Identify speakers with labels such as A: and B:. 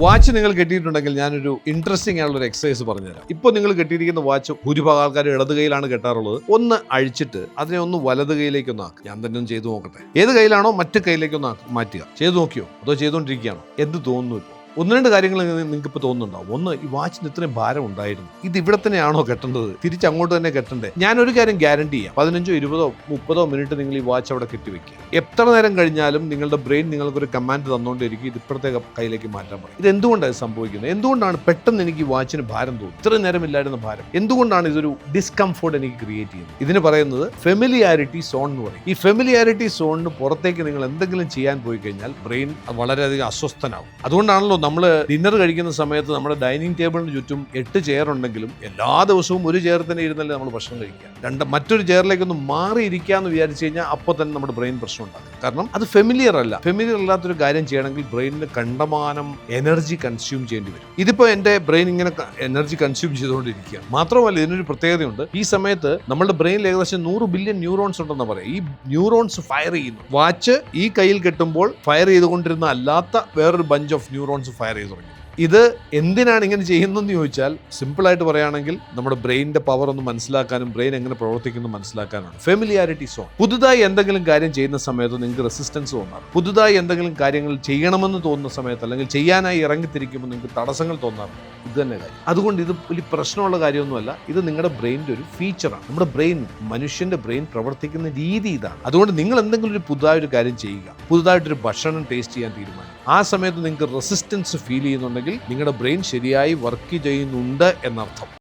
A: Watch നിങ്ങൾ കെട്ടിയിട്ടുണ്ടെങ്കിൽ ഞാനൊരു interesting ആയിട്ടുള്ള ഒരു എക്സസൈസ് പറഞ്ഞുതരാം. ഇപ്പോൾ നിങ്ങൾ കെട്ടിയിരിക്കുന്ന വാച്ച് ഭൂരിഭാഗം ആൾക്കാർ ഇടത് കൈയിലാണ് കെട്ടാറുള്ളത്. ഒന്ന് അഴിച്ചിട്ട് അതിനെ ഒന്ന് വലത് കൈയിലേക്ക് ഒന്ന് ആക്കുക. ഞാൻ തന്നെ ഒന്ന് ചെയ്തു നോക്കട്ടെ. ഏത് കയ്യിലാണോ മറ്റു കൈയിലേക്ക് ഒന്ന് മാറ്റുക. ചെയ്തു നോക്കിയോ? അതോ ചെയ്തുകൊണ്ടിരിക്കുകയാണോ? എന്ത് തോന്നുന്നു? ഇപ്പോൾ ഒന്ന് രണ്ട് കാര്യങ്ങൾ നിങ്ങൾക്ക് ഇപ്പോൾ തോന്നുന്നുണ്ടാവും. ഒന്ന്, ഈ വാച്ചിന് ഇത്രയും ഭാരം ഉണ്ടായിരുന്നു, ഇത് ഇവിടെ തന്നെയാണോ കെട്ടേണ്ടത്, തിരിച്ചങ്ങോട്ട് തന്നെ കെട്ടണ്ടേ? ഞാനൊരു കാര്യം ഗ്യാരണ്ടി ചെയ്യാം, 15, 20, 30 മിനിറ്റ് നിങ്ങൾ ഈ വാച്ച് അവിടെ കെട്ടിവെക്കുക. എത്ര നേരം കഴിഞ്ഞാലും നിങ്ങളുടെ ബ്രെയിൻ നിങ്ങൾക്കൊരു കമാൻഡ് തന്നുകൊണ്ടിരിക്കും, ഇത് ഇപ്പുറത്തെ കയ്യിലേക്ക് മാറ്റാൻ പറയും. ഇത് എന്തുകൊണ്ടാണ് സംഭവിക്കുന്നത്? എന്തുകൊണ്ടാണ് പെട്ടെന്ന് എനിക്ക് ഈ വാച്ചിന് ഭാരം തോന്നുന്നത്? ഇത്ര നേരമില്ലായിരുന്ന ഭാരം എന്തുകൊണ്ടാണ് ഇതൊരു ഡിസ്കംഫോർട്ട് എനിക്ക് ക്രിയേറ്റ് ചെയ്യുന്നത്? ഇതിന് പറയുന്നത് ഫെമിലിയാരിറ്റി സോൺ എന്ന് പറയും. ഈ ഫെമിലിയാരിറ്റി സോണിന് പുറത്തേക്ക് നിങ്ങൾ എന്തെങ്കിലും ചെയ്യാൻ പോയി കഴിഞ്ഞാൽ ബ്രെയിൻ വളരെയധികം അസ്വസ്ഥനാവും. അതുകൊണ്ടാണല്ലോ നമ്മൾ ഡിന്നർ കഴിക്കുന്ന സമയത്ത് നമ്മുടെ ഡൈനിങ് ടേബിളിന് ചുറ്റും 8 ചെയർ ഉണ്ടെങ്കിലും എല്ലാ ദിവസവും ഒരു ചെയർ തന്നെ ഇരുന്നല്ലേ നമ്മൾ ഭക്ഷണം കഴിക്കുക. മറ്റൊരു ചെയറിലേക്കൊന്ന് മാറിയിരിക്കാന്ന് വിചാരിച്ചു കഴിഞ്ഞാൽ അപ്പോൾ തന്നെ നമ്മുടെ ബ്രെയിൻ പ്രശ്നം ഉണ്ടാകും. കാരണം അത് ഫെമിലിയർ അല്ല. ഫെമിലിയർ അല്ലാത്തൊരു കാര്യം ചെയ്യണമെങ്കിൽ ബ്രെയിനിന് കണ്ടമാനം എനർജി കൺസ്യൂം ചെയ്യേണ്ടി വരും. ഇതിപ്പോൾ എൻ്റെ ബ്രെയിൻ ഇങ്ങനെ എനർജി കൺസ്യൂം ചെയ്തുകൊണ്ടിരിക്കുകയാണ്. മാത്രമല്ല, ഇതിനൊരു പ്രത്യേകതയുണ്ട്. ഈ സമയത്ത് നമ്മുടെ ബ്രെയിനിൽ ഏകദേശം 100 ബില്യൺ ന്യൂറോൺസ് ഉണ്ടെന്ന് പറയാം. ഈ ന്യൂറോൺസ് ഫയർ ചെയ്യുന്നു. വാച്ച് ഈ കയ്യിൽ കെട്ടുമ്പോൾ ഫയർ ചെയ്തുകൊണ്ടിരുന്ന അല്ലാത്ത വേറൊരു ബഞ്ച് ഓഫ് ന്യൂറോൺസ് ഫയർ ചെയ്തു തുടങ്ങി. ഇത് എന്തിനാണ് ഇങ്ങനെ ചെയ്യുന്നതെന്ന് ചോദിച്ചാൽ, സിമ്പിളായിട്ട് പറയുകയാണെങ്കിൽ നമ്മുടെ ബ്രെയിനിന്റെ പവർ ഒന്ന് മനസ്സിലാക്കാനും ബ്രെയിൻ എങ്ങനെ പ്രവർത്തിക്കുന്നു മനസ്സിലാക്കാനാണ്. Familiarity zone. പുതുതായി എന്തെങ്കിലും കാര്യം ചെയ്യുന്ന സമയത്ത് നിങ്ങൾക്ക് റെസിസ്റ്റൻസ് തോന്നാറ്, പുതുതായി എന്തെങ്കിലും കാര്യങ്ങൾ ചെയ്യണമെന്ന് തോന്നുന്ന സമയത്ത് അല്ലെങ്കിൽ ചെയ്യാനായി ഇറങ്ങിത്തിരിക്കുമ്പോൾ നിങ്ങൾക്ക് തടസ്സങ്ങൾ തോന്നാറുണ്ട്. ഇത് തന്നെ കാര്യം. അതുകൊണ്ട് ഇത് വലിയ പ്രശ്നമുള്ള കാര്യമൊന്നുമല്ല. ഇത് നിങ്ങളുടെ ബ്രെയിനിന്റെ ഒരു ഫീച്ചറാണ്. നമ്മുടെ ബ്രെയിൻ, മനുഷ്യന്റെ ബ്രെയിൻ പ്രവർത്തിക്കുന്ന രീതി ഇതാണ്. അതുകൊണ്ട് നിങ്ങൾ എന്തെങ്കിലും ഒരു പുതുതായൊരു കാര്യം ചെയ്യുക, പുതുതായിട്ടൊരു ഭക്ഷണം ടേസ്റ്റ് ചെയ്യാൻ തീരുമാനിക്കും, ആ സമയത്ത് നിങ്ങൾക്ക് റെസിസ്റ്റൻസ് ഫീൽ ചെയ്യുന്നുണ്ടെങ്കിൽ നിങ്ങളുടെ ബ്രെയിൻ ശരിയായി വർക്ക് ചെയ്യുന്നുണ്ട് എന്നർത്ഥം.